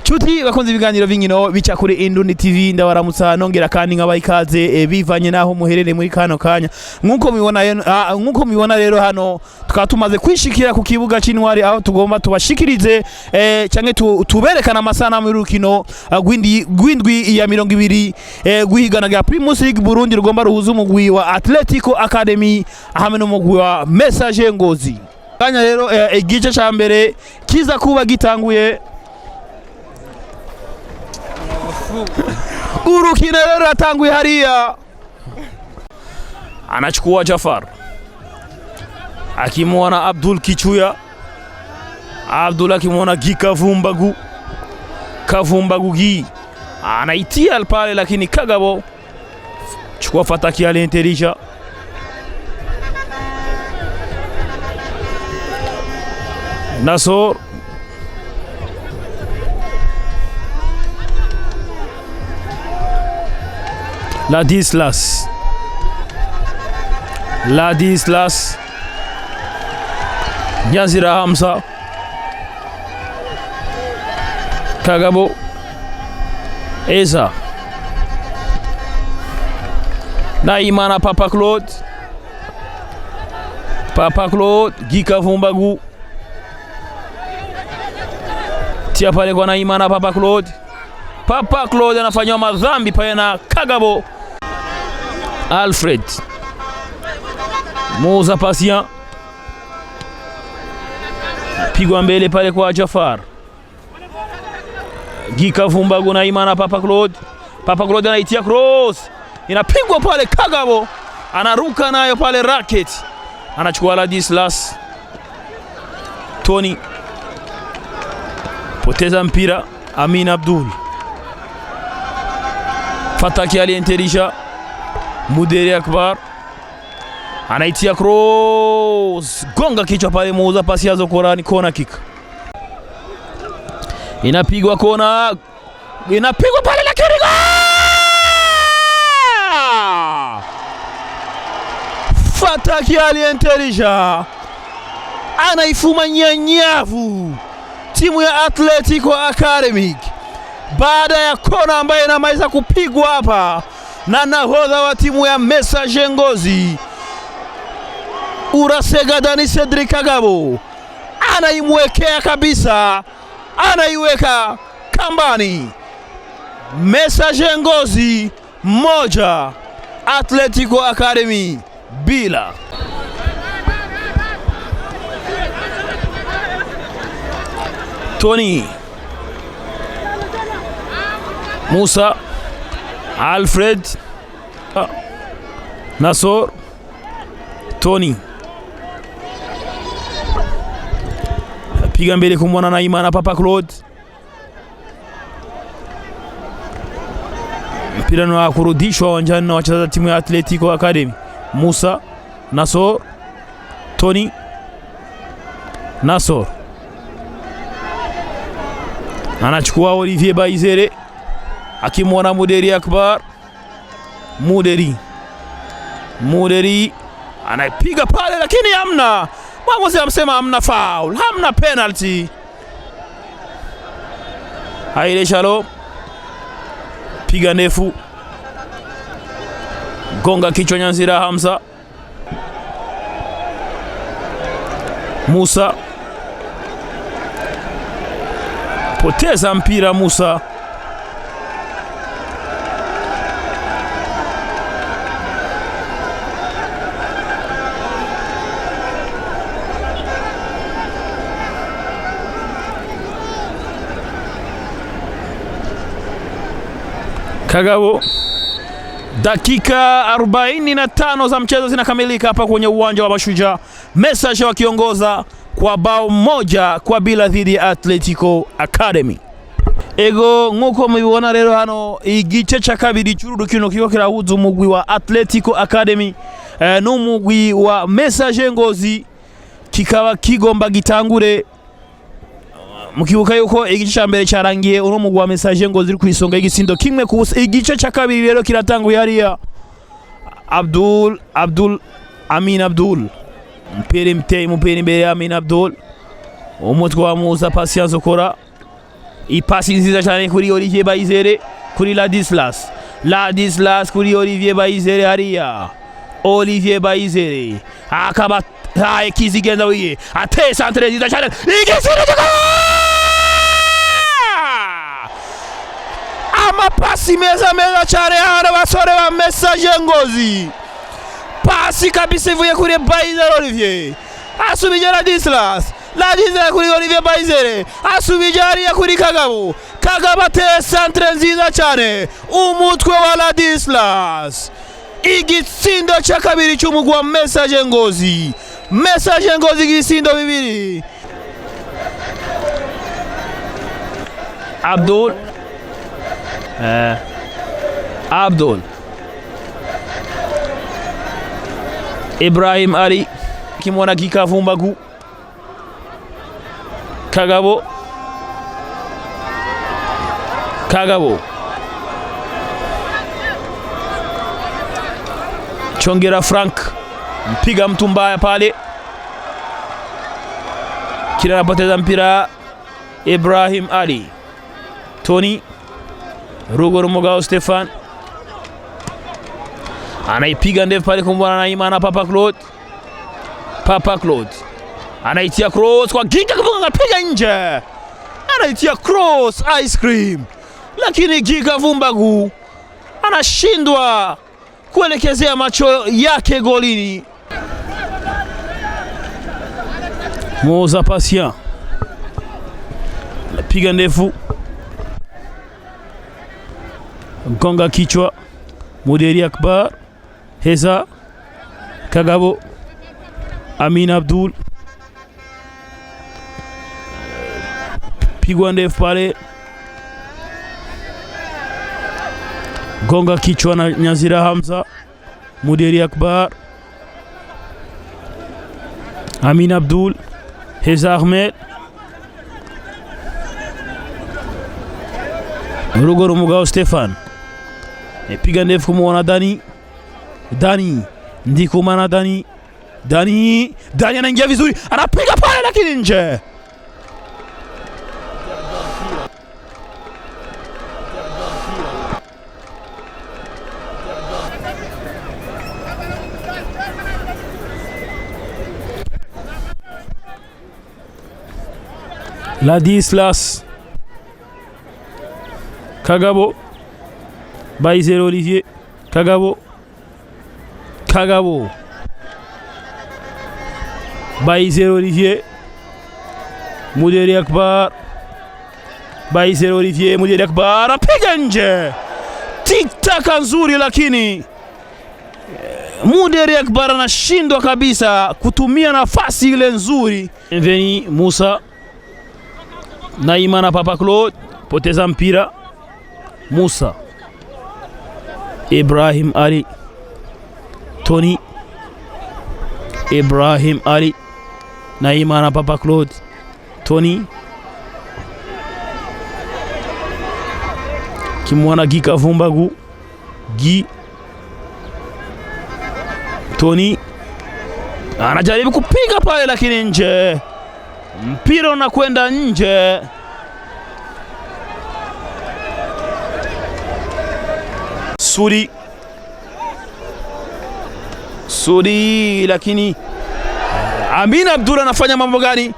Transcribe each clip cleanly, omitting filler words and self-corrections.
Chuti bakunze ibiganiro b'inkino bica kuri Indundi TV ndabaramutsa nongera kandi nkabaye ikaze bivanye naho muherere muri kano kanya nkuko mubibona rero hano tukaba tumaze kwishikira ku kibuga c'intwari aho tugomba tubashikirize canke tuberekana amasana mu rukino rw'indwi ya 20 guhigana ga Primus Burundi rugomba ruhuza umurwi wa Athletico Academy hamwe n'umurwi wa Message Ngozi. Kanya rero igice ca mbere kiza kuba gitanguye urukino rero ratanguye hariya anachukua Jafar akimwona Abdul Kichuya Abdul akimwona Kavumbagu gi anaitia pale lakini Kagabo chukua fataki alinterisha Nasor Ladislas Nyazira Hamza Kagabo Eza Naimana Papa Claude Gika Vumbagu tia pale kwa Naimana Papa Claude anafanywa madhambi pale na Kagabo Alfred Moza Patient pigwa mbele pale kwa Jafar Gika Vumbagu na Imana Papa Claude anaitia cross inapigwa pale Kagabo anaruka nayo pale racket anachukua Ladislas Tony poteza mpira Amin Abdul fataki alienterisha Muderi Akbar anaitia cross gonga kichwa pale Moza Patient zokora ni kona kick inapigwa kona inapigwa pale la kiri fataki alienterisha anaifuma nyanyavu timu ya Athletico Academy baada ya kona ambayo inamaliza kupigwa hapa na nahodha wa timu ya Message Ngozi Urasegadani Cedric Kagabo anaimwekea kabisa anaiweka kambani. Message Ngozi moja Athletico Academy bila. Tony Musa Alfred Nasor Tony piga mbele kumwona Naimana Papa Claude mpira na kurudishwa uwanjani na wachezaji timu ya Athletico Academy. Musa Nasor Tony Nasor anachukua Olivier Baizere akimwona Muderi Akbar Muderi anapiga pale lakini hamna mwamuzi amsema hamna foul hamna penalty. Haile Shalom piga ndefu gonga kichwa Nyanzira Hamza Musa poteza mpira Musa Kagabo. Dakika 45 za mchezo zinakamilika hapa kwenye uwanja wa Mashujaa. Message wakiongoza kwa bao 1-0 dhidi ya Athletico Academy. Ego nkuko mubibona rero hano igice ca kabiri c'urukino kiko kirahuza umugwi wa Athletico Academy n'umugwi wa Message Ngozi kikaba kigomba gitangure mukibuka yuko igice ca mbere carangiye uno mugwi wa Message Ngozi uri kwisonga igisindo kimwe ku igice ca kabiri rero kiratanguye hariya Abdul Amin Abdul mpira mteye mupira imbere Amin Abdul umutwe wa Musa Patience ukora ipasi nziza cyane kuri Olivier Bayizere kuri Ladislas kuri Olivier Bayizere hariya Olivier Bayizere akaba Kizigenda wiye ate centre nziza cyane amapasi meza cyane hano basore ba Message Ngozi pasi kabisa ivuye kuri Bayizere Olivier asubije Ladislas kuri Olivier Bayizere asubije hariya kuri Kagabo ate centre nziza cyane umutwe wa Ladislas igitsindo cya kabiri cy'umugwi wa Message Ngozi igisindo bibiri Abdul Ibrahim Ali kimona kikavumbagu Kagabo Chongera Frank mpiga mtu mbaya pale, kila anapoteza mpira Ibrahim Ali. Tony Rugorumugao Stefan anaipiga ndefu pale kumbwana na Imana Papa Claude anaitia cross kwa Ginga kufunga piga nje, anaitia cross ice cream, lakini Giga Vumbagu anashindwa kuelekezea macho yake golini. Moza Patient piga ndefu, gonga kichwa, Muderi Akbar, Heza, Kagabo, Amin Abdul, pigwa ndefu pale, gonga kichwa na Nyazira Hamza, Muderi Akbar, Amin Abdul, Heza Ahmed, Rugorumugao Stefan piga ndefu kumuona Dani Ndikumana Dani anaingia vizuri, anapiga pale lakini nje. Ladislas, Kagabo, Bayizere Olivier, Kagabo, Bayizere Olivier, Muderi Akbar, Bayizere Olivier, Muderi Akbar, apiga nje. Tik-taka nzuri, lakini Muderi Akbar anashindwa kabisa kutumia nafasi ile nzuri. Veni Musa na Imana Papa Claude, poteza mpira. Musa, Ibrahim Ali, Tony, Ibrahim Ali na Imana Papa Claude, Tony kimwana Gika Vumbagu, Tony anajaribu kupiga pale lakini nje, mpira unakwenda nje. Sudi, lakini Amin Abdul anafanya mambo gani?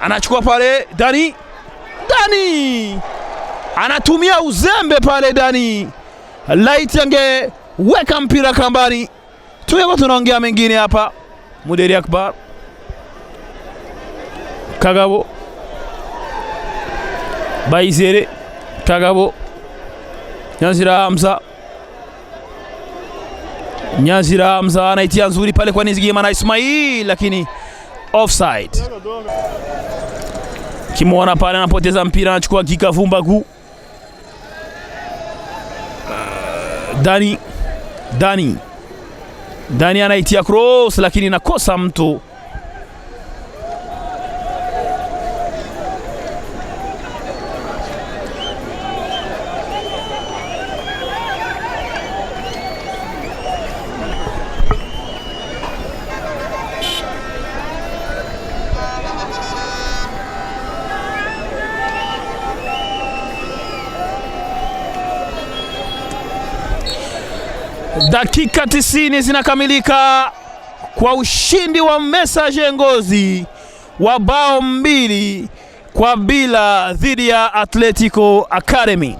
Anachukua pale Dani anatumia uzembe pale. Dani light yange weka mpira kambani. Tunaongea mengine hapa. Muderi Akbar, Kagabo, Bayizere, Kagabo, Nyazira Hamza anaitia nzuri pale kwa Nizigima na Ismail, lakini offside. Kimona pale anapoteza mpira, anachukua Gika Vumbagu. Dani anaitia cross lakini nakosa mtu. Dakika 90 zinakamilika kwa ushindi wa Message Ngozi wa bao 2-0 dhidi ya Athletico Academy.